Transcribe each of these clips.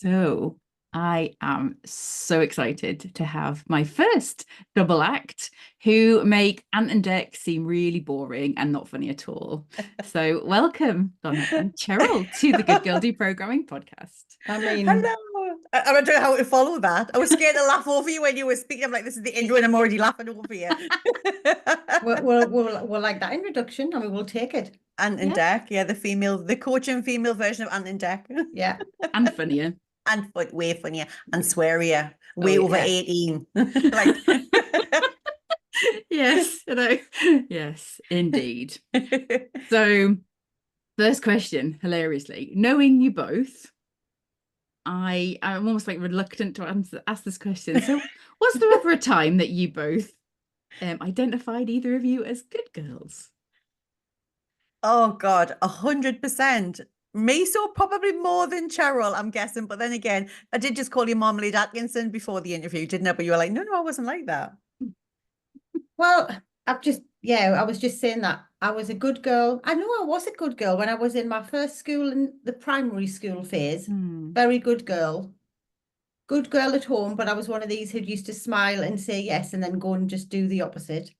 So I am so excited to have my first double act who make Ant and Dec seem really boring and not funny at all. So welcome, Donna and Cheryl, to the Good Girl Do Programming podcast. Hello. I don't know how to follow that. I was scared to laugh over you when you were speaking. I'm like, this is the intro and I'm already laughing over you. We'll like that introduction. I mean, we'll take it. Ant and Dec, the coaching female version of Ant and Dec. Yeah. And funnier. And way funnier and swearier. Way over 18. Like Yes, yes, indeed. So, first question, hilariously, knowing you both, I'm almost like reluctant to ask this question. So, was there ever a time that you both identified either of you as good girls? Oh God, 100%. Me, so probably more than Cheryl, I'm guessing. But then again, I did just call you Marmalade Atkinson before the interview, didn't I? But you were like, no, I wasn't like that. Well, I was just saying that I was a good girl. I know I was a good girl when I was in my first school in the primary school phase. Very good girl. Good girl at home, but I was one of these who used to smile and say yes and then go and just do the opposite.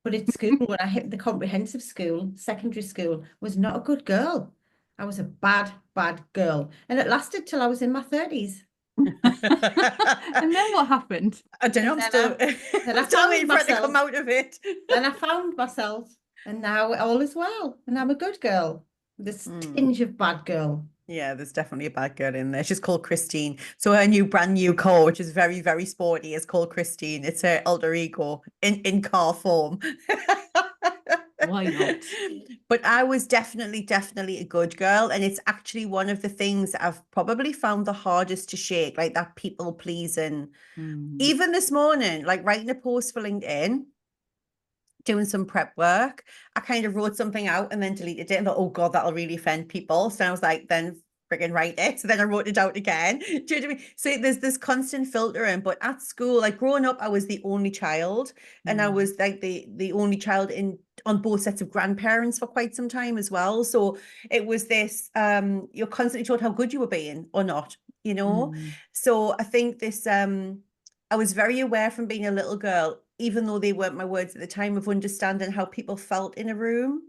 But at school, when I hit the comprehensive school, secondary school, was not a good girl. I was a bad, bad girl. And it lasted till I was in my 30s. And then what happened? I don't know. I'm still waiting for it to come out of it. And I found myself, and now all is well. And I'm a good girl. This tinge of bad girl. Yeah, there's definitely a bad girl in there. She's called Christine. So her brand new car, which is very, very sporty, is called Christine. It's her alter ego in car form. Why not? But I was definitely a good girl. And it's actually one of the things that I've probably found the hardest to shake, like that people pleasing. Even this morning, like writing a post for LinkedIn, doing some prep work, I kind of wrote something out and then deleted it and thought, oh God, that'll really offend people. So I was like, then friggin' write it. So then I wrote it out again. Do you know what I mean? So there's this constant filtering. But at school, like growing up, I was the only child, and I was like the only child on both sets of grandparents for quite some time as well. So it was this, you're constantly told how good you were being or not, you know? So I think this, I was very aware from being a little girl, even though they weren't my words at the time, of understanding how people felt in a room.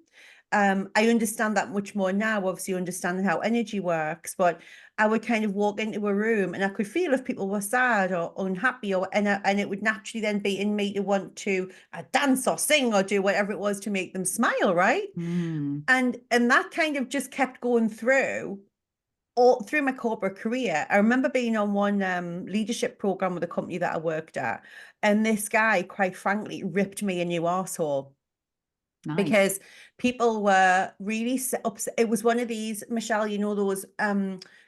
I understand that much more now, obviously understanding how energy works, but I would kind of walk into a room and I could feel if people were sad or unhappy, and it would naturally then be in me to want to dance or sing or do whatever it was to make them smile, right? And that kind of just kept going through all through my corporate career. I remember being on one leadership program with a company that I worked at, and this guy, quite frankly, ripped me a new arsehole. Nice. Because people were really upset. It was one of these, Michelle, you know, those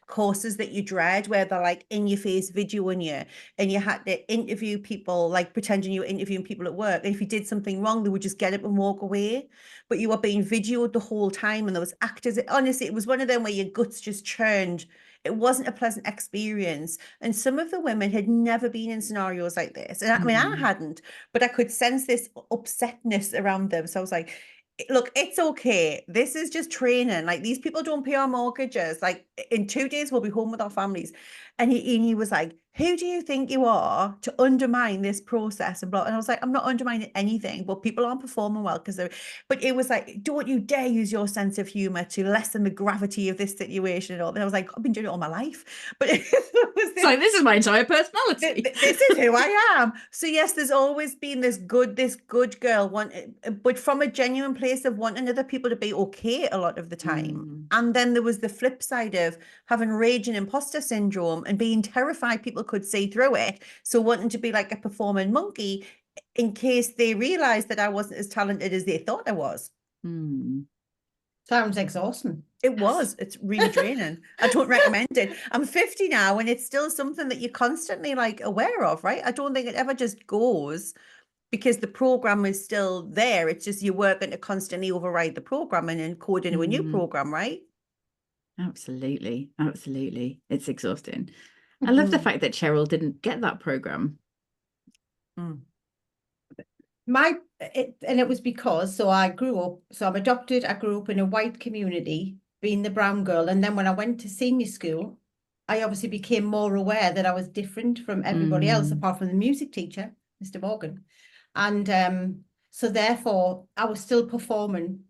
courses that you dread where they're like in your face videoing you, and you had to interview people, like pretending you were interviewing people at work. And if you did something wrong, they would just get up and walk away. But you were being videoed the whole time, and there was actors. Honestly, it was one of them where your guts just churned. It wasn't a pleasant experience. And some of the women had never been in scenarios like this. And I mean, I hadn't, but I could sense this upsetness around them. So I was like, look, it's okay. This is just training. Like, these people don't pay our mortgages. Like, in 2 days, we'll be home with our families. And he was like, who do you think you are to undermine this process? And I was like, I'm not undermining anything, but people aren't performing well because they're, but it was like, don't you dare use your sense of humor to lessen the gravity of this situation and all. And I was like, I've been doing it all my life. But it was this, like, this is my entire personality. This is who I am. So yes, there's always been this good girl, but from a genuine place of wanting other people to be okay a lot of the time. And then there was the flip side of having rage and imposter syndrome and being terrified people could see through it. So wanting to be like a performing monkey in case they realized that I wasn't as talented as they thought I was. Sounds exhausting. It was. It's really draining. I don't recommend it. I'm 50 now, and it's still something that you're constantly like aware of, right? I don't think it ever just goes because the program is still there. It's just you're working to constantly override the program and then code into a new program, right? Absolutely. It's exhausting. I love the fact that Cheryl didn't get that program. And it was because, I'm adopted, I grew up in a white community, being the brown girl. And then when I went to senior school, I obviously became more aware that I was different from everybody else, apart from the music teacher, Mr. Morgan. And so therefore I was still performing,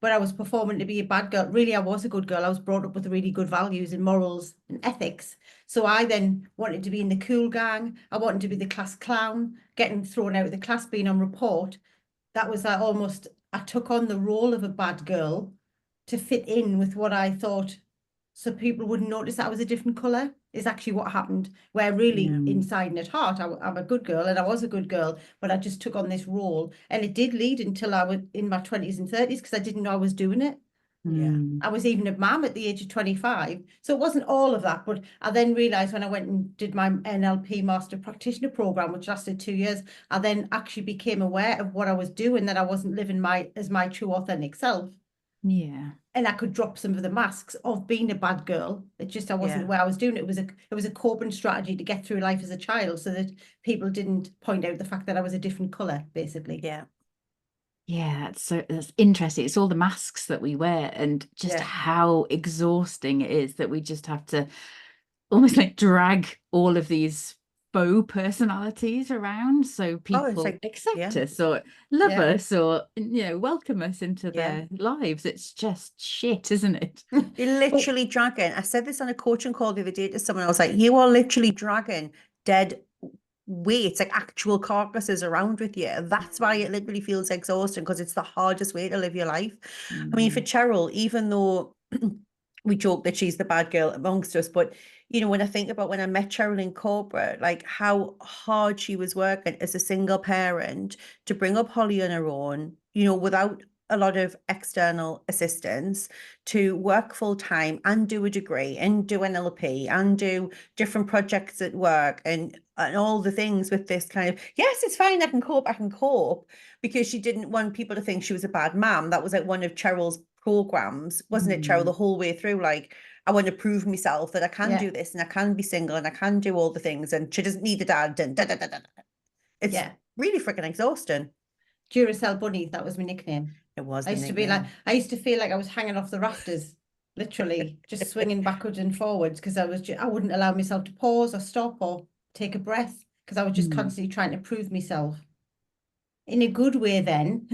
but I was performing to be a bad girl. Really, I was a good girl. I was brought up with really good values and morals and ethics. So I then wanted to be in the cool gang. I wanted to be the class clown, getting thrown out of the class, being on report. That was like almost, I took on the role of a bad girl to fit in with what I thought, so people wouldn't notice that I was a different colour, is actually what happened. Where really inside and at heart, I'm a good girl, and I was a good girl, but I just took on this role. And it did lead until I was in my 20s and 30s, because I didn't know I was doing it. Yeah. I was even a mum at the age of 25. So it wasn't all of that. But I then realised when I went and did my NLP Master Practitioner Programme, which lasted 2 years, I then actually became aware of what I was doing, that I wasn't living as my true authentic self. Yeah. And I could drop some of the masks of being a bad girl. It just, I wasn't aware I was doing it. It was a coping strategy to get through life as a child, so that people didn't point out the fact that I was a different colour, basically. Yeah. Yeah, that's interesting. It's all the masks that we wear, and just how exhausting it is that we just have to almost like drag all of these faux personalities around, so people accept us or love us or, you know, welcome us into their lives. It's just shit, isn't it? You're literally dragging. I said this on a coaching call the other day to someone. I was like, you are literally dragging dead weights, like actual carcasses around with you. That's why it literally feels exhausting, because it's the hardest way to live your life. I mean, for Cheryl, even though we joke that she's the bad girl amongst us, but you know, when I think about when I met Cheryl in corporate, like how hard she was working as a single parent to bring up Holly on her own, you know, without a lot of external assistance, to work full time and do a degree and do NLP and do different projects at work and all the things with this kind of, yes, it's fine, I can cope, because she didn't want people to think she was a bad mom. That was like one of Cheryl's programs, wasn't it, Cheryl, the whole way through? Like, I want to prove myself that I can do this and I can be single and I can do all the things, and she doesn't need a dad, and it's really freaking exhausting. Duracell Bunny, that was my nickname. It was. I used to feel like I was hanging off the rafters, literally just swinging backwards and forwards, because I wouldn't allow myself to pause or stop or take a breath, because I was just constantly trying to prove myself in a good way then.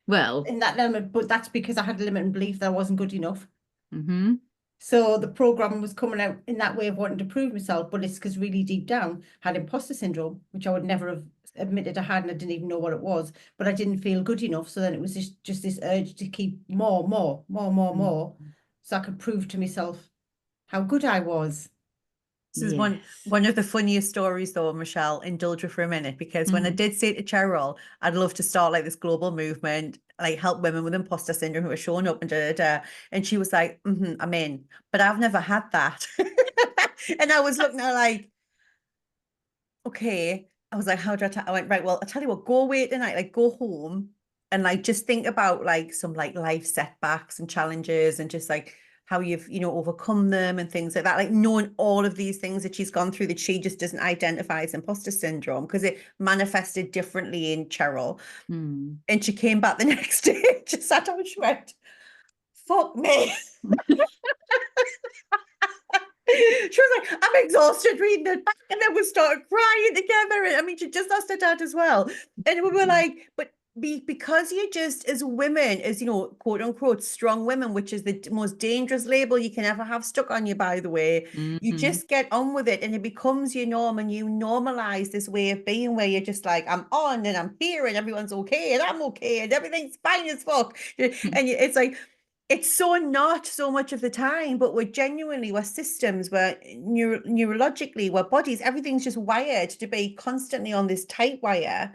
Well, in that element, but that's because I had a limiting belief that I wasn't good enough. So the program was coming out in that way of wanting to prove myself, but it's because really deep down I had imposter syndrome, which I would never have admitted I had, and I didn't even know what it was, but I didn't feel good enough. So then it was just this urge to keep more, so I could prove to myself how good I was. This is one of the funniest stories, though, Michelle. Indulge me for a minute, because when I did say to Cheryl, I'd love to start like this global movement, like help women with imposter syndrome who are showing up and and she was like, I'm in, but I've never had that. And I was looking at her like, okay. I was like, how do I went, right, well, I'll tell you what, go away tonight, like go home and like just think about like some like life setbacks and challenges, and just like how you've, you know, overcome them and things like that, like knowing all of these things that she's gone through that she just doesn't identify as imposter syndrome, because it manifested differently in Cheryl. And she came back the next day, just sat down and she went, fuck me. She was like, I'm exhausted reading it back. And then we started crying together. And I mean, she just lost her dad as well. And we were like, but because you're just, as women, as, you know, quote unquote, strong women, which is the most dangerous label you can ever have stuck on you, by the way, you just get on with it and it becomes your norm, and you normalize this way of being where you're just like, I'm on and I'm here and everyone's okay and I'm okay and everything's fine as fuck. And it's like, it's so not so much of the time, but we're systems, we're neurologically, we're bodies, everything's just wired to be constantly on this tight wire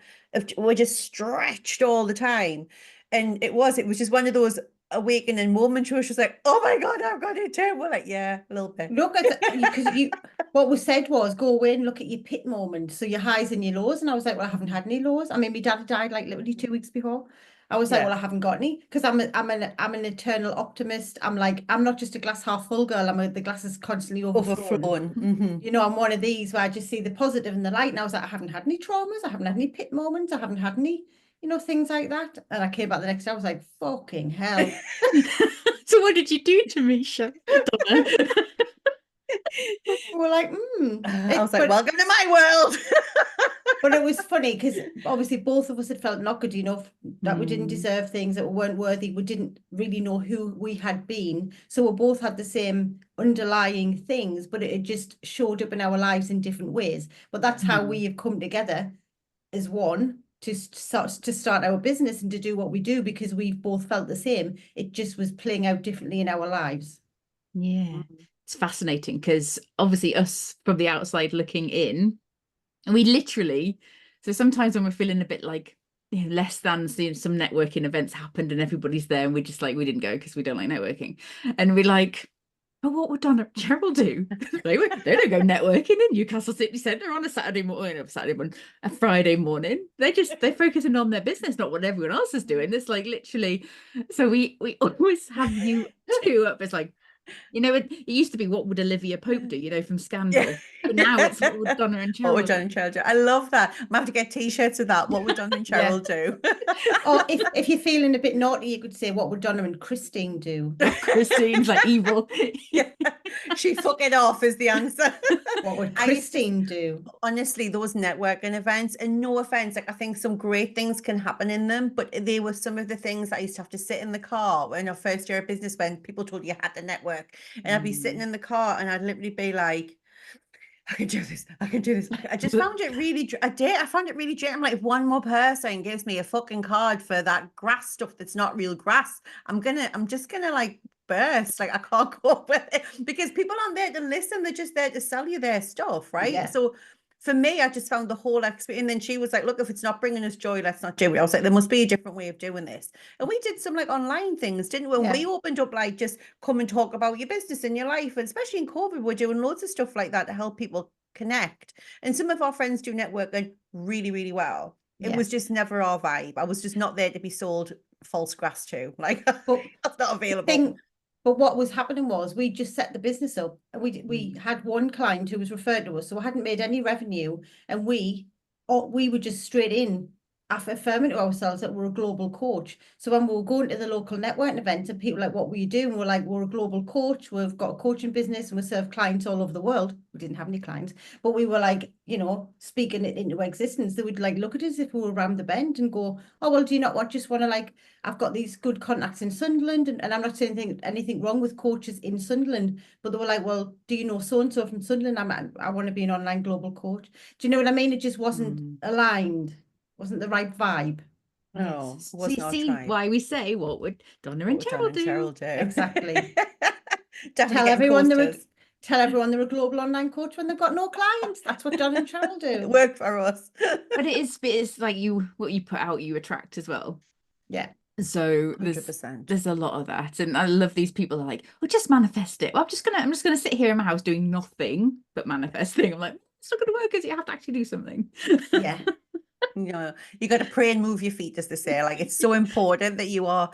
we're just stretched all the time. And it was just one of those awakening moments where she was like, oh my God, I've got it too. We're like, yeah, a little bit. Look at because what was said was go away and look at your pit moments, so your highs and your lows. And I was like, well, I haven't had any lows. I mean, my dad died like literally 2 weeks before. I was like, well, I haven't got any, because I'm an eternal optimist. I'm like, I'm not just a glass half full girl. The glass is constantly overflowing. You know, I'm one of these where I just see the positive and the light. And I was like, I haven't had any traumas. I haven't had any pit moments. I haven't had any, you know, things like that. And I came back the next day. I was like, fucking hell. So what did you do to me, Cheryl? We're like, I was like, welcome to my world. But it was funny because obviously both of us had felt not good enough, that we didn't deserve things, that we weren't worthy. We didn't really know who we had been. So we both had the same underlying things, but it just showed up in our lives in different ways. But that's how we have come together as one to start our business and to do what we do, because we've both felt the same. It just was playing out differently in our lives. Yeah. It's fascinating because obviously us from the outside looking in, and we literally, so sometimes when we're feeling a bit like, you know, less than, seeing some networking events happened and everybody's there and we're just like, we didn't go because we don't like networking. And we're like, but what would Donna and Cheryl do? They don't go networking in Newcastle City Centre on a Saturday morning, a Friday morning. They're focusing on their business, not what everyone else is doing. It's like literally, so we always have you two up as like, you know, it used to be, what would Olivia Pope do, you know, from Scandal? But now it's, what would Donna and Cheryl What would Donna and Cheryl do? I love that. I'm have to get t-shirts of that. What would Donna and Cheryl do? Or if you're feeling a bit naughty, you could say, what would Donna and Christine do? Christine's like evil. Yeah. She fucking off is the answer. What would Christine do? Honestly, those networking events, and no offense, like I think some great things can happen in them, but they were some of the things I used to have to sit in the car in our first year of business when people told you had to network, and I'd be sitting in the car and I'd literally be like, I can do this. I can do this. I just found it really, I found it really, I'm like, if one more person gives me a fucking card for that grass stuff that's not real grass, I'm just gonna like burst. Like I can't go up with it because people aren't there to listen. They're just there to sell you their stuff. Right. Yeah. So for me, I just found the whole experience. And then she was like, look, if it's not bringing us joy, let's not do it. I was like, there must be a different way of doing this. And we did some like online things, didn't we? Yeah. We opened up like, just come and talk about your business and your life. And especially in COVID, we're doing loads of stuff like that to help people connect. And some of our friends do networking really, really well. It Yeah. was just never our vibe. I was just not there to be sold false grass to. Like, But that's not available. But what was happening was we just set the business up. We had one client who was referred to us, so we hadn't made any revenue, and we were just straight in affirming to ourselves that we're a global coach. So when we were going to the local networking events and people were like, what were you doing? We're like, we're a global coach. We've got a coaching business and we serve clients all over the world. We didn't have any clients, but we were like, you know, speaking it into existence. They would like look at us if we were around the bend and go, oh, well, do you not just want to like, I've got these good contacts in Sunderland, and I'm not saying anything wrong with coaches in Sunderland, but they were like, well, do you know so-and-so from Sunderland? I want to be an online global coach. Do you know what I mean? It just wasn't aligned. Wasn't the right vibe. No, Yes. it So was you not see tried. why we say, what would Donna and Cheryl do? Exactly. Tell everyone they're a global online coach when they've got no clients. That's what Donna and Cheryl do. Work for us. But it's like what you put out, you attract as well. Yeah. So 100%. there's a lot of that. And I love these people that are like, well, just manifest it. Well, I'm just gonna sit here in my house doing nothing but manifesting. I'm like, it's not gonna work because you have to actually do something. Yeah. You know, you got to pray and move your feet, as they say. Like, it's so important that you are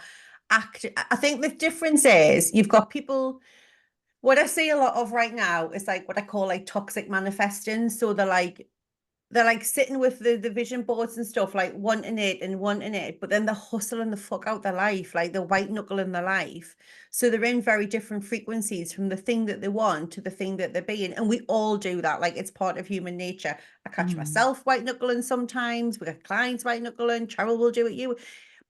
active. I think the difference is you've got people. What I see a lot of right now is like what I call like toxic manifesting. So they're like sitting with the vision boards and stuff, like wanting it, but then they're hustling the fuck out their life, like they're white knuckling their life. So they're in very different frequencies from the thing that they want to the thing that they're being. And we all do that. Like, it's part of human nature. I catch myself white knuckling sometimes. We got clients white knuckling. Cheryl will do it.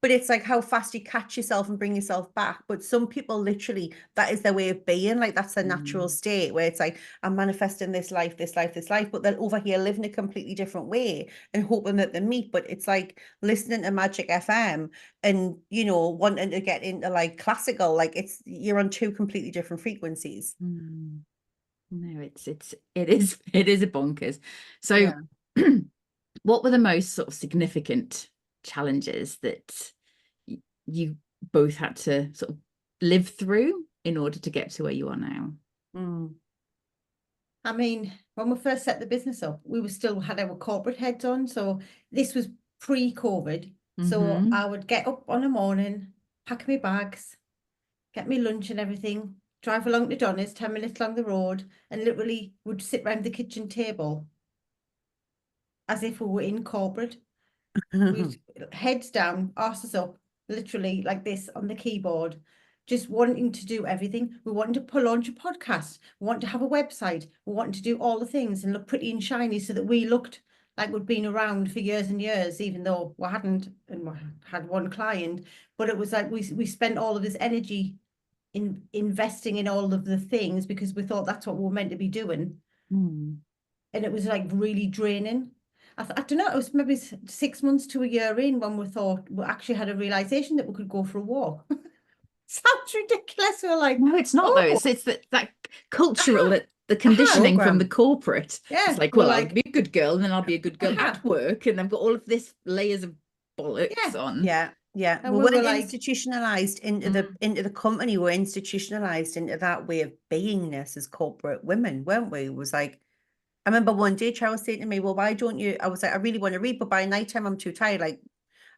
But it's like how fast you catch yourself and bring yourself back. But some people literally, that is their way of being. Like, that's their natural state where it's like, I'm manifesting this life, but they're over here living a completely different way and hoping that they meet. But it's like listening to Magic FM and, you know, wanting to get into like classical, like you're on two completely different frequencies. No, it is a bonkers. So what were the most sort of significant challenges that you both had to sort of live through in order to get to where you are now? I mean, when we first set the business up, we still had our corporate heads on. So this was pre-COVID. So I would get up on a morning, pack my bags, get me lunch and everything, drive along to Donna's, 10 minutes along the road, and literally would sit round the kitchen table as if we were in corporate. We'd heads down, asses up, literally like this on the keyboard, just wanting to do everything. We wanted to launch a podcast. We wanted to have a website. We wanted to do all the things and look pretty and shiny so that we looked like we'd been around for years and years, even though we hadn't, and we had one client. But it was like we spent all of this energy in investing in all of the things because we thought that's what we were meant to be doing. And it was like really draining. I don't know, it was maybe 6 months to a year in when we thought we actually had a realization that we could go for a walk. Sounds ridiculous. We're like, no, it's not though. It's that cultural, the conditioning from the corporate. Yeah, it's like, well, I'll be a good girl, and then I'll be a good girl at work, and I've got all of this layers of bollocks on. Yeah. And we we were weren't like, institutionalized into the company. We're institutionalized into that way of beingness as corporate women, weren't we? It was like, I remember one day Cheryl was saying to me, well, why don't you? I was like, I really want to read, but by nighttime I'm too tired. Like,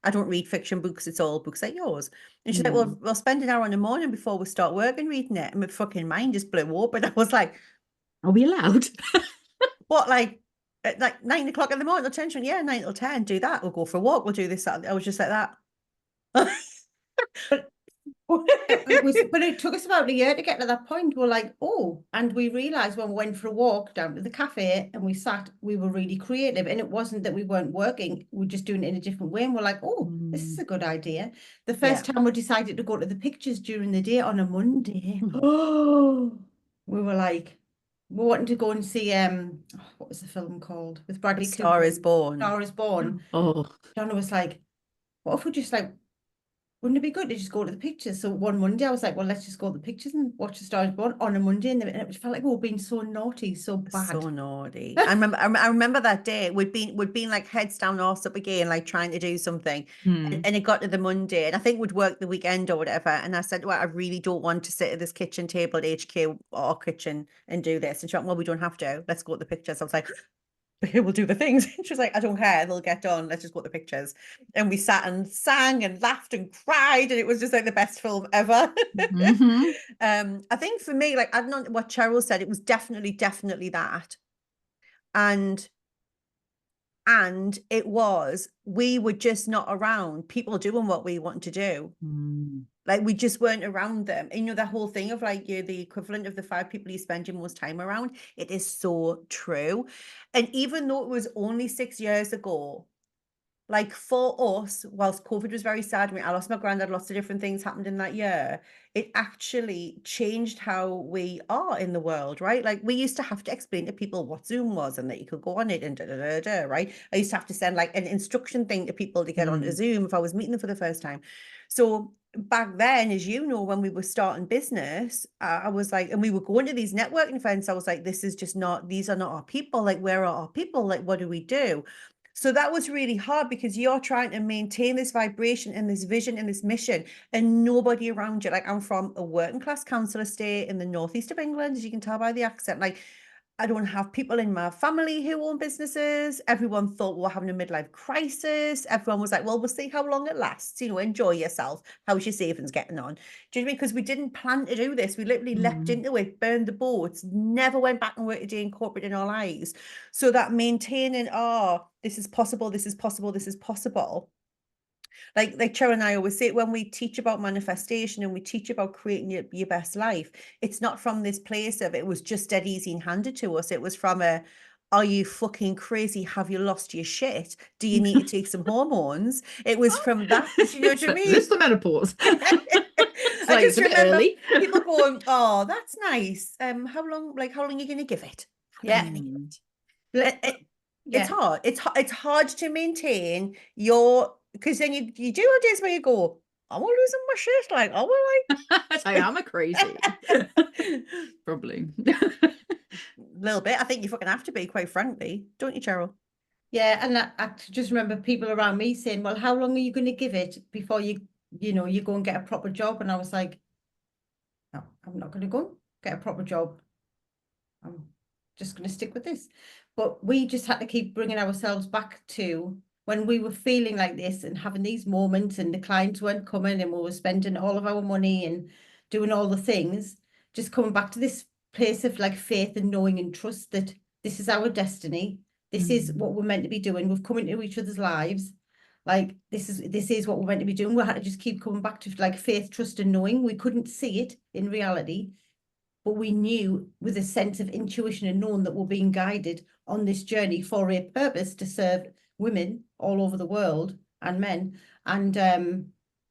I don't read fiction books. It's all books like yours. And she's like, well, we'll spend an hour in the morning before we start work and reading it. And my fucking mind just blew up. And I was like, are we allowed? what, like, at like 9 o'clock in the morning, attention, yeah, 9 till 10, do that. We'll go for a walk. We'll do this. That. I was just like that. but it took us about a year to get to that point. We're like, oh, and we realized when we went for a walk down to the cafe and we sat, we were really creative, and it wasn't that we weren't working, we're just doing it in a different way, and we're like, oh, this is a good idea. The first time we decided to go to the pictures during the day on a Monday, we were like, we wanted to go and see what was the film called with Bradley Cooper? Star is Born. Star is Born. Donna was like, what if we just like, wouldn't it be good to just go to the pictures? So one Monday I was like, well, let's just go to the pictures and watch the Star is Born on a Monday, and it felt like we were being so naughty, so bad. So naughty. I remember that day. We'd been like heads down, arse up again, like trying to do something. And it got to the Monday, and I think we'd work the weekend or whatever. And I said, well, I really don't want to sit at this kitchen table at HQ or kitchen and do this. And she went, well, we don't have to. Let's go to the pictures. I was like, we'll do the things. She was like, I don't care, they'll get done, let's just go to the pictures. And we sat and sang and laughed and cried, and it was just like the best film ever. I think for me, like, I don't know what Cheryl said, it was definitely that. And it was, we were just not around people doing what we want to do. Like, we just weren't around them. And, you know, that whole thing of like, you're the equivalent of the 5 people you spend your most time around. It is so true. And even though it was only 6 years ago, like for us, whilst COVID was very sad, I mean, I lost my granddad, lots of different things happened in that year. It actually changed how we are in the world, right? Like, we used to have to explain to people what Zoom was and that you could go on it and right? I used to have to send like an instruction thing to people to get onto Zoom if I was meeting them for the first time. So back then, as you know, when we were starting business, I was like, and we were going to these networking events, I was like, this is just not, these are not our people. Like, where are our people? Like, what do we do? So that was really hard because you're trying to maintain this vibration and this vision and this mission, and nobody around you. Like, I'm from a working class council estate in the northeast of England, as you can tell by the accent. Like, I don't have people in my family who own businesses. Everyone thought we were having a midlife crisis. Everyone was like, well, we'll see how long it lasts. You know, enjoy yourself. How's your savings getting on? Do you know what I mean? Because we didn't plan to do this. We literally leapt into it, burned the boats, never went back and worked a day in corporate in our lives. So that maintaining, this is possible, this is possible, this is possible. Like Cheryl and I always say, when we teach about manifestation and we teach about creating your best life, it's not from this place of it was just dead easy and handed to us. It was from a, are you fucking crazy? Have you lost your shit? Do you need to take some hormones? It was from that. You know what I mean? It's the menopause. It's like, I just remember early. people going, oh, that's nice. How long are you going to give it? It's hard. It's hard to maintain your, because then you do days where you go, I'm losing my shit. Like, I am a crazy. Probably. A little bit. I think you fucking have to be, quite frankly, don't you, Cheryl? Yeah, and I just remember people around me saying, well, how long are you going to give it before you go and get a proper job? And I was like, no, I'm not going to go get a proper job. I'm just going to stick with this. But we just had to keep bringing ourselves back to when we were feeling like this and having these moments and the clients weren't coming and we were spending all of our money and doing all the things, just coming back to this place of like faith and knowing and trust that this is our destiny. This is what we're meant to be doing. We've come into each other's lives. like, this is what we're meant to be doing. We had to just keep coming back to like faith, trust, and knowing. We couldn't see it in reality, but we knew with a sense of intuition and knowing that we're being guided on this journey for a purpose to serve women all over the world and men. And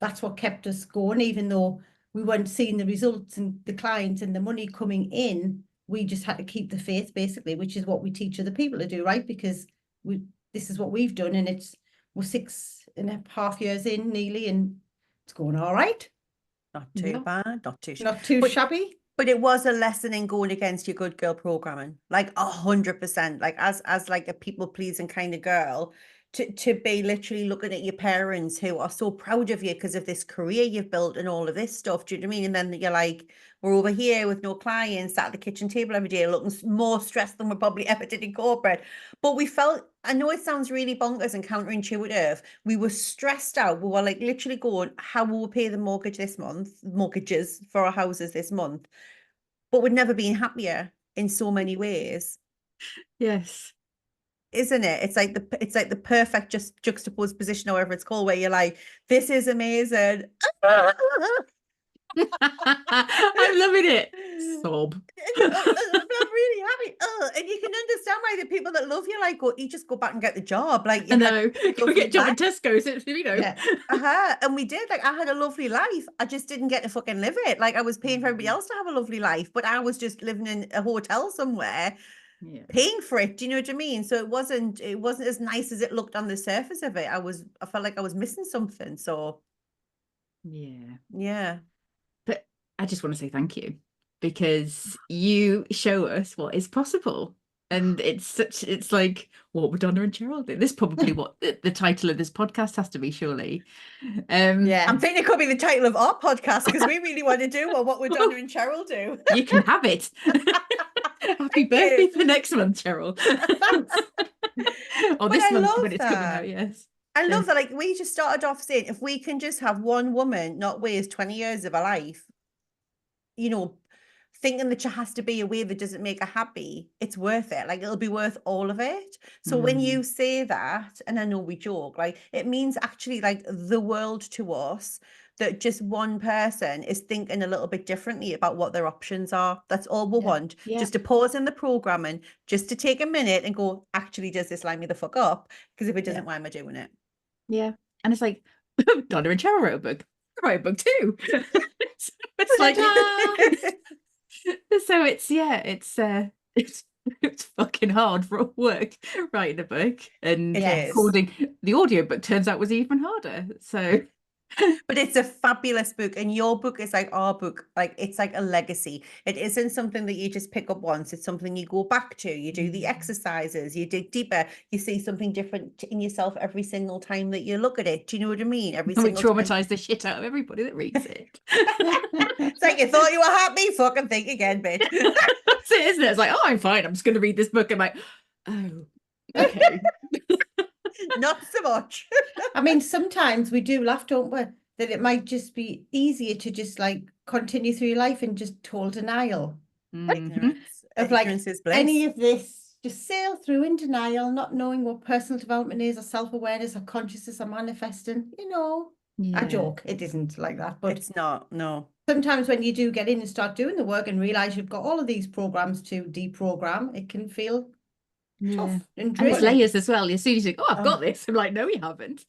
that's what kept us going, even though we weren't seeing the results and the clients and the money coming in. We just had to keep the faith, basically, which is what we teach other people to do, right? Because this is what we've done, and we're 6.5 years in nearly, and it's going all right. Not too bad, not too shabby. But it was a lesson in going against your good girl programming, like 100%. Like as like a people pleasing kind of girl, to be literally looking at your parents who are so proud of you because of this career you've built and all of this stuff. Do you know what I mean? And then you're like, we're over here with no clients, sat at the kitchen table every day, looking more stressed than we probably ever did in corporate. But we felt, I know it sounds really bonkers and counterintuitive, we were stressed out. We were like literally going, how will we pay the mortgage this month, mortgages for our houses this month? But we'd never been happier in so many ways. Yes. Isn't it? It's like the perfect just juxtaposed position, however it's called, where you're like, this is amazing. I'm loving it. Sob. I'm really happy. And you can understand why the people that love you, like, go, you just go back and get the job. Like, you I know. Go get a job in Tesco's, you know. Yeah. And we did. Like, I had a lovely life. I just didn't get to fucking live it. Like, I was paying for everybody else to have a lovely life, but I was just living in a hotel somewhere, paying for it. Do you know what I mean? So it wasn't as nice as it looked on the surface of it. I felt like I was missing something. So yeah. But I just want to say thank you, because you show us what is possible. And it's like, what would Donna and Cheryl do? This is probably what the title of this podcast has to be, surely. I'm thinking it could be the title of our podcast, because we really want to do what would Donna and Cheryl do? You can have it. Happy birthday for next month, Cheryl. Or this month when it's coming out, yes. I love that. Like, we just started off saying, if we can just have one woman not waste 20 years of her life, you know, thinking that she has to be a way that doesn't make her happy, it's worth it. Like, it'll be worth all of it. So when you say that, and I know we joke, like, it means actually like the world to us, that just one person is thinking a little bit differently about what their options are. That's all we want. Just to pause in the programming, just to take a minute and go, actually, does this line me the fuck up? Because if it doesn't, why am I doing it? Yeah. And it's like, Donna and Cheryl wrote a book. I wrote a book too. It's like, so it's fucking hard for work writing a book, and recording the audiobook turns out was even harder. So but it's a fabulous book, and your book is like our book. Like, it's like a legacy. It isn't something that you just pick up once. It's something you go back to. You do the exercises, you dig deeper, you see something different in yourself every single time that you look at it. Do you know what I mean? We traumatize the shit out of everybody that reads it. It's like, you thought you were happy? Fucking think again, bitch. That's it, isn't it? It's like, oh, I'm fine, I'm just going to read this book. I'm like, oh, okay. Not so much. I mean, sometimes we do laugh, don't we? That it might just be easier to just like continue through your life in just total denial. Of like any of this, just sail through in denial, not knowing what personal development is, or self-awareness, or consciousness, or manifesting. You know, I joke, it isn't like that, but it's not. No. Sometimes when you do get in and start doing the work and realize you've got all of these programs to deprogram, it can feel tough and draining. There's layers as well. As soon as you think, oh, I've got this, I'm like, no, you haven't.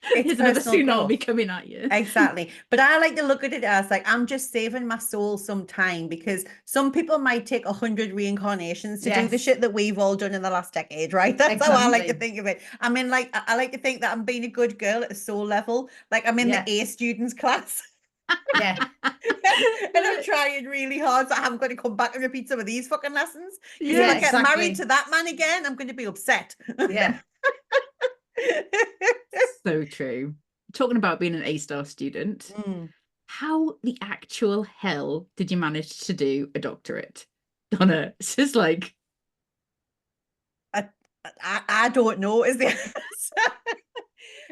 It's another tsunami coming at you. Exactly. But I like to look at it as like, I'm just saving my soul some time, because some people might take 100 reincarnations to do the shit that we've all done in the last decade, right? That's how I like to think of it. I mean, like, I like to think that I'm being a good girl at a soul level. Like, I'm in the A students class. And I'm trying really hard, so I haven't got to come back and repeat some of these fucking lessons. If I get married to that man again, I'm going to be upset. So true. Talking about being an A-star student, how the actual hell did you manage to do a doctorate, Donna? It's just like, I don't know is the answer.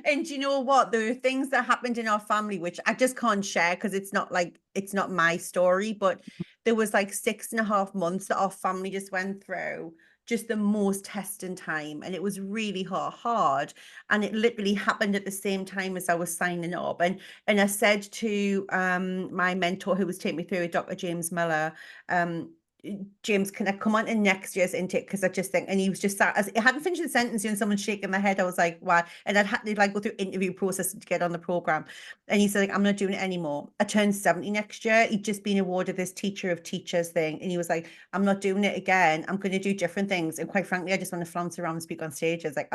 And you know what? There are things that happened in our family which I just can't share, because it's not my story, but there was like 6.5 months that our family just went through just the most testing time, and it was really hard, and it literally happened at the same time as I was signing up. And I said to my mentor who was taking me through it, Dr. James Miller, James, can I come on to next year's intake? Because I just think, and he was just sat, as I hadn't finished the sentence, and someone's shaking their head. I was like, why? And I'd had to like go through interview process to get on the program. And he said, like, I'm not doing it anymore. I turned 70 next year. He'd just been awarded this teacher of teachers thing. And he was like, I'm not doing it again. I'm going to do different things. And quite frankly, I just want to flounce around and speak on stages. Like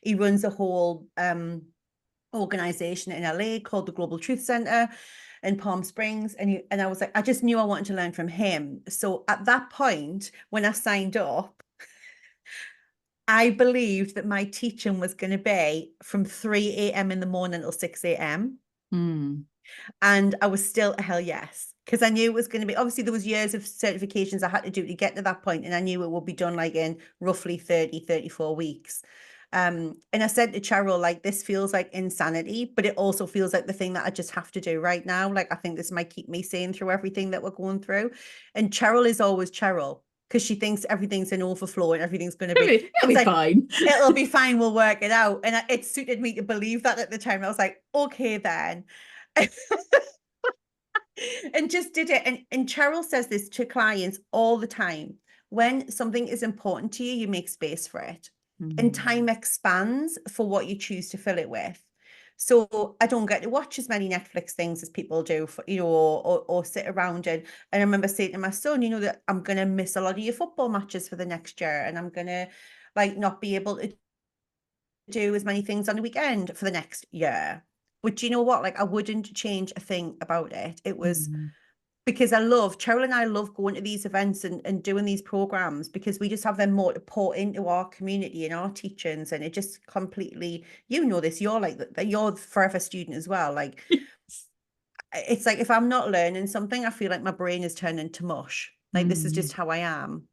he runs a whole organization in LA called the Global Truth Center in Palm Springs, and I was like, I just knew I wanted to learn from him. So at that point, when I signed up, I believed that my teaching was going to be from 3 a.m. in the morning till 6 a.m. And I was still a hell yes, because I knew it was going to be, obviously there was years of certifications I had to do to get to that point, and I knew it would be done like in roughly 34 weeks. And I said to Cheryl, like, this feels like insanity, but it also feels like the thing that I just have to do right now. Like, I think this might keep me sane through everything that we're going through. And Cheryl is always Cheryl, because she thinks everything's an overflow and everything's going to be, it'll be fine. It'll be fine. We'll work it out. And it suited me to believe that at the time. I was like, okay, then. And just did it. And Cheryl says this to clients all the time. When something is important to you, you make space for it. And time expands for what you choose to fill it with. So I don't get to watch as many Netflix things as people do, for, you know, or sit around. And I remember saying to my son, you know, that I'm going to miss a lot of your football matches for the next year, and I'm going to like not be able to do as many things on the weekend for the next year. But you know what? Like, I wouldn't change a thing about it. It was because Cheryl and I love going to these events and doing these programs, because we just have them more to pour into our community and our teachings. And it just completely, you know this, you're like that, you're a forever student as well. Like, it's like, if I'm not learning something, I feel like my brain is turning to mush. Like, this is just how I am.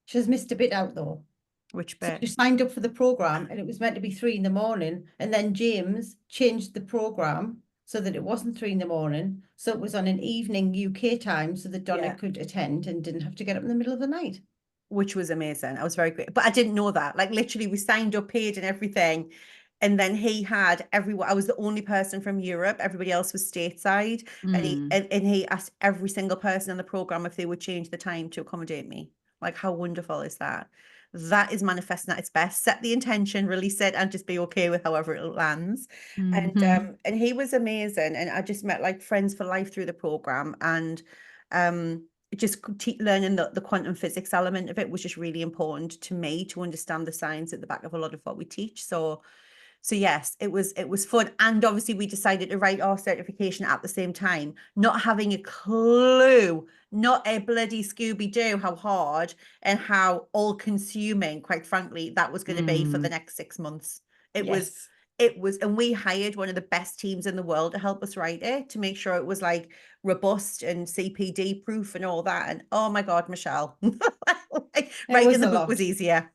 She's missed a bit out though. Which So bit? you signed up for the program and it was meant to be 3 a.m, and then James changed the program so that it wasn't 3 a.m. So it was on an evening UK time, so that Donna could attend and didn't have to get up in the middle of the night. Which was amazing. I was very grateful, but I didn't know that. Like, literally, we signed up, paid and everything. And then he had everyone. I was the only person from Europe. Everybody else was stateside. And he asked every single person on the program if they would change the time to accommodate me. Like, how wonderful is that? That is manifesting at its best. Set the intention, release it, and just be okay with however it lands. And he was amazing. And I just met like friends for life through the program. And just learning the quantum physics element of it was just really important to me, to understand the science at the back of a lot of what we teach. So yes, it was fun. And obviously we decided to write our certification at the same time, not having a clue, not a bloody Scooby-Doo, how hard and how all-consuming, quite frankly, that was going to be for the next 6 months. It was, and we hired one of the best teams in the world to help us write it, to make sure it was like robust and CPD proof and all that. And oh my God, Michelle, like, writing the book was easier.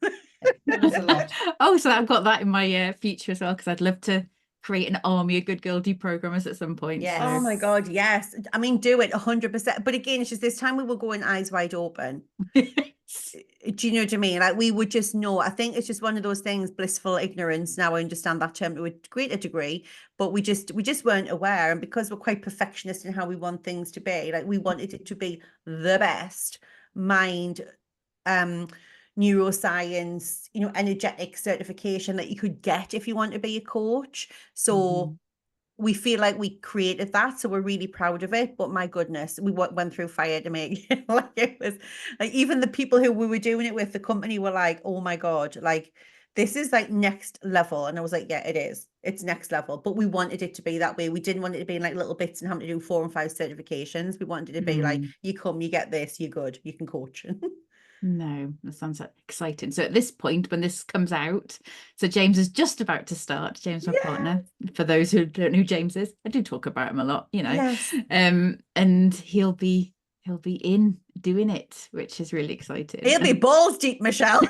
It was a lot. Oh, so I've got that in my future as well, because I'd love to create an army of good girl deprogrammers at some point. Yes. Oh my God, yes. I mean, do it 100%. But again, it's just this time we were going eyes wide open. Do you know what I mean? Like, we would just know. I think it's just one of those things, blissful ignorance. Now I understand that term to a greater degree, but we just weren't aware. And because we're quite perfectionist in how we want things to be, like, we wanted it to be the best mind, neuroscience, you know, energetic certification that you could get if you want to be a coach. So we feel like we created that, so we're really proud of it. But my goodness, we went through fire to make it. Like, it was like, even the people who we were doing it with, the company, were like, oh my God, like, this is like next level. And I was like, yeah, it is, it's next level. But we wanted it to be that way. We didn't want it to be in like little bits and having to do 4 and 5 certifications. We wanted it to be like, you come, you get this, you're good, you can coach. No, that sounds exciting. So at this point, when this comes out, so James is just about to start. James, my partner. For those who don't know who James is, I do talk about him a lot, you know. Yes. And he'll be in doing it, which is really exciting. He'll be balls deep, Michelle.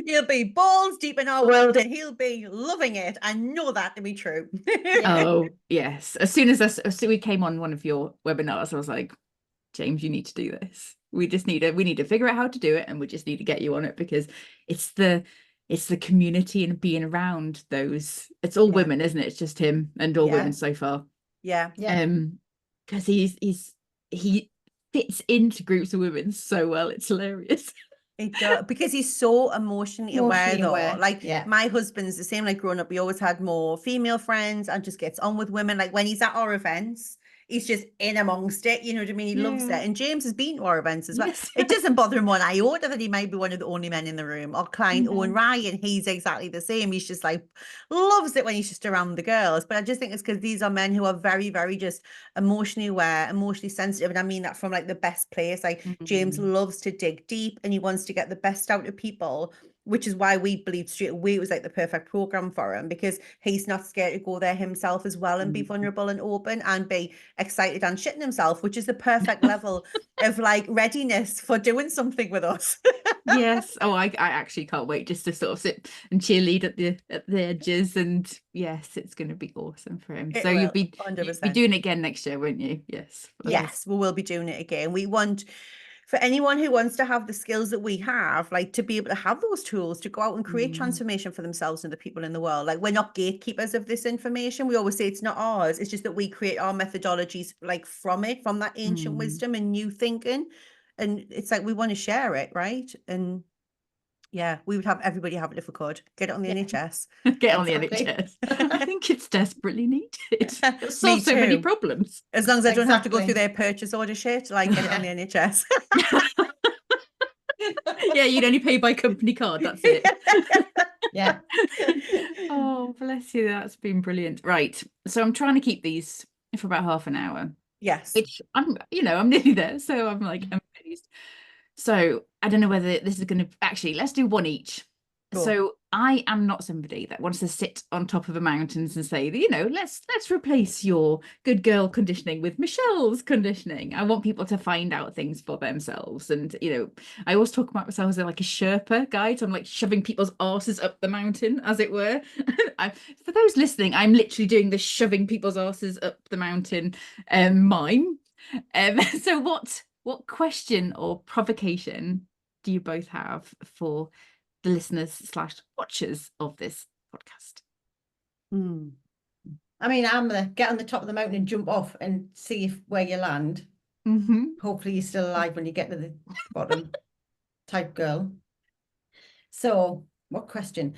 He'll be balls deep in our world, and he'll be loving it. I know that to be true. Oh yes. As soon as we came on one of your webinars, I was like, James, you need to do this. we need to figure out how to do it, and we just need to get you on it, because it's the community and being around those. It's all women, isn't it? It's just him and all women so far. Yeah. Because he fits into groups of women so well. It's hilarious. It does, because he's so emotionally aware though. Like my husband's the same. Like growing up, we always had more female friends and just gets on with women. Like when he's at our events, he's just in amongst it. You know what I mean? He loves it. And James has been to our events as well. Yes. It doesn't bother him one iota that he might be one of the only men in the room. Or Klein Owen Ryan, he's exactly the same. He's just like loves it when he's just around the girls. But I just think it's because these are men who are very, very just emotionally aware, emotionally sensitive. And I mean that from like the best place. Like James loves to dig deep and he wants to get the best out of people, which is why we believed straight away it was like the perfect program for him, because he's not scared to go there himself as well and be vulnerable and open and be excited and shitting himself, which is the perfect level of like readiness for doing something with us. Yes. Oh, I actually can't wait just to sort of sit and cheerlead at the edges, and yes, it's going to be awesome for him. So you'll be doing it again next year, won't you? Yes, we will be doing it again. We want for anyone who wants to have the skills that we have, like to be able to have those tools to go out and create transformation for themselves and the people in the world. Like we're not gatekeepers of this information. We always say it's not ours. It's just that we create our methodologies like from that ancient wisdom and new thinking. And it's like, we want to share it. Right. And yeah, we would have everybody have it if we could. Get it on the NHS. Get on the NHS. I think it's desperately needed. It solves so many problems. As long as I don't have to go through their purchase order shit, like get it on the NHS. Yeah, you'd only pay by company card. That's it. Yeah. Oh, bless you. That's been brilliant. Right. So I'm trying to keep these for about half an hour. Yes. Which I'm nearly there. So I'm like amazed. So I don't know whether this is going to actually, let's do one each. Cool. So I am not somebody that wants to sit on top of a mountains and say, let's replace your good girl conditioning with Michelle's conditioning. I want people to find out things for themselves. And, I always talk about myself as like a Sherpa guide. So I'm like shoving people's arses up the mountain, as it were. For those listening, I'm literally doing the shoving people's arses up the mountain mime. So what question or provocation do you both have for the listeners/watchers of this podcast? I mean, I'm gonna get on the top of the mountain and jump off and see where you land. Hopefully you're still alive when you get to the bottom type girl. So what question?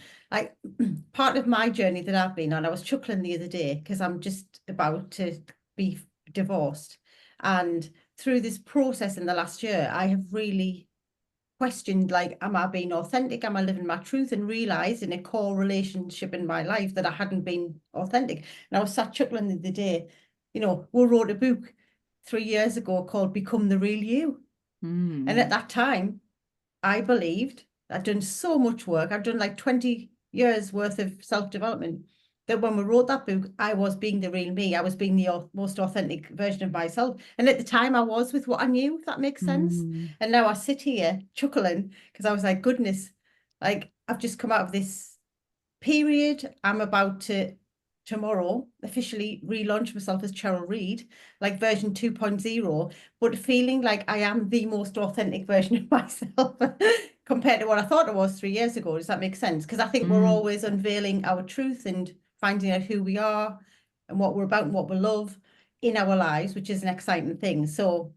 Part of my journey that I've been on, I was chuckling the other day because I'm just about to be divorced, and through this process in the last year, I have really questioned, like, am I being authentic? Am I living my truth? And realized in a core relationship in my life that I hadn't been authentic. And I was sat chuckling the other day. We wrote a book 3 years ago called Become the Real You. And at that time, I believed I'd done so much work. I'd done like 20 years worth of self-development, that when we wrote that book, I was being the real me. I was being the most authentic version of myself. And at the time I was with what I knew, if that makes sense. And now I sit here chuckling because I was like, goodness, like I've just come out of this period. I'm about to tomorrow officially relaunch myself as Cheryl Reid, like version 2.0, but feeling like I am the most authentic version of myself compared to what I thought I was 3 years ago. Does that make sense? Because I think we're always unveiling our truth and finding out who we are and what we're about and what we love in our lives, which is an exciting thing. So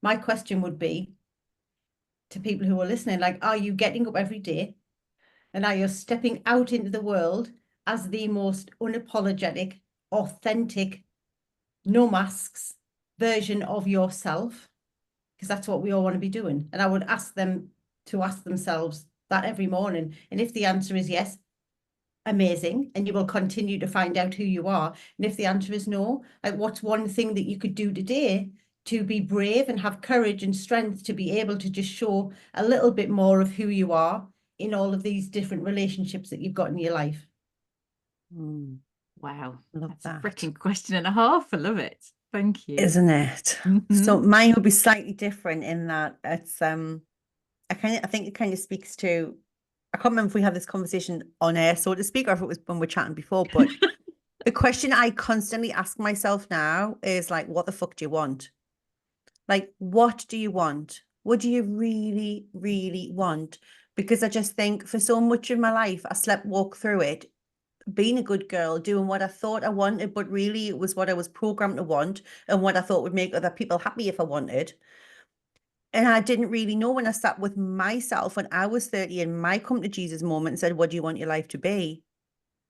my question would be to people who are listening, like, are you getting up every day and are you stepping out into the world as the most unapologetic, authentic, no masks version of yourself? Because that's what we all want to be doing. And I would ask them to ask themselves that every morning. And if the answer is yes, amazing, and you will continue to find out who you are. And if the answer is no, like, what's one thing that you could do today to be brave and have courage and strength to be able to just show a little bit more of who you are in all of these different relationships that you've got in your life? Wow, that's a freaking question and a half. I love it. Thank you. Isn't it? So mine would be slightly different in that it's I think it kind of speaks to, I can't remember if we had this conversation on air, so to speak, or if it was when we're chatting before, but the question I constantly ask myself now is like, what the fuck do you want? Like, what do you want? What do you really, really want? Because I just think for so much of my life, I walk through it, being a good girl, doing what I thought I wanted, but really it was what I was programmed to want and what I thought would make other people happy if I wanted. And I didn't really know when I sat with myself when I was 30 and my come to Jesus moment and said, what do you want your life to be?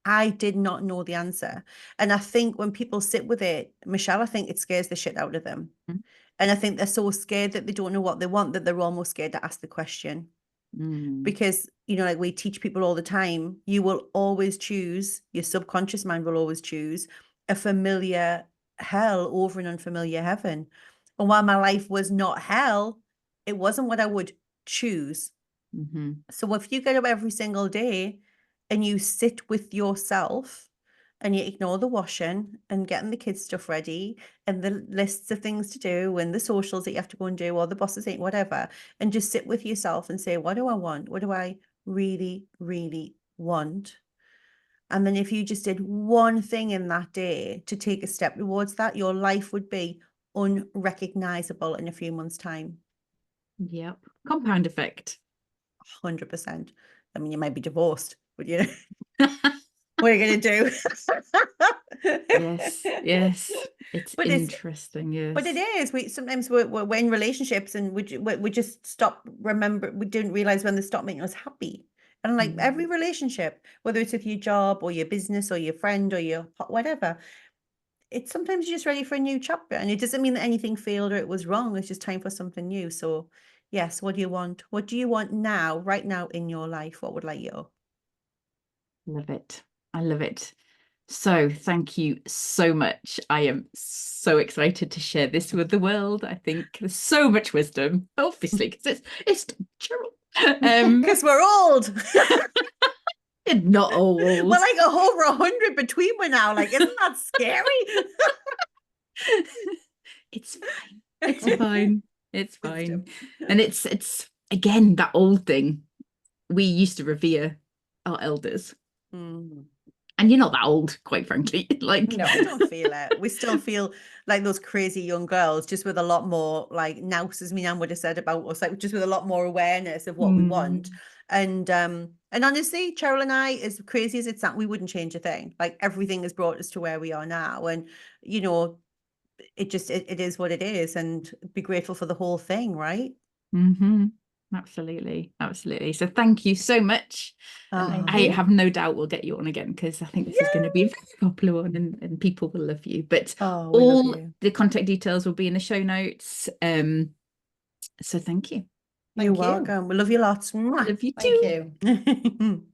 I did not know the answer. And I think when people sit with it, Michelle, I think it scares the shit out of them. Mm. And I think they're so scared that they don't know what they want that they're almost scared to ask the question. Because, you know, like we teach people all the time, you will always choose, your subconscious mind will always choose a familiar hell over an unfamiliar heaven. And while my life was not hell, it wasn't what I would choose. So if you get up every single day and you sit with yourself and you ignore the washing and getting the kids' stuff ready and the lists of things to do and the socials that you have to go and do or the bosses ain't whatever, and just sit with yourself and say, what do I want? What do I really, really want? And then if you just did one thing in that day to take a step towards that, your life would be unrecognizable in a few months' time. Yep. Compound effect. 100%. I mean, you might be divorced, but you know, what are you going to do? Yes. It's interesting. Yes. But it is. Sometimes we're in relationships and we just stop. Remember, we didn't realize when they stopped making us happy. And like every relationship, whether it's with your job or your business or your friend or your whatever, it's sometimes you're just ready for a new chapter. And it doesn't mean that anything failed or it was wrong. It's just time for something new. So yes, what do you want? What do you want now, right now in your life? What would light you up? Love it. I love it. So thank you so much. I am so excited to share this with the world. I think there's so much wisdom, obviously, because it's Cheryl. Because we're old. Not old. We're like over 100 between we now. Like, isn't that scary? It's fine. It's fine. It's fine. And it's again that old thing. We used to revere our elders. And you're not that old, quite frankly. Like, no, I don't feel it. We still feel like those crazy young girls, just with a lot more like nous, as Nan would have said about us, like just with a lot more awareness of what we want. And honestly, Cheryl and I, as crazy as it's that, we wouldn't change a thing. Like everything has brought us to where we are now. And you know, it is what it is, and be grateful for the whole thing, right? Absolutely. So thank you so much. I have no doubt we'll get you on again because I think this is going to be a very popular one and people will love you. But all the contact details will be in the show notes. So thank you. You're welcome. We love you lots. Love you too. Thank you.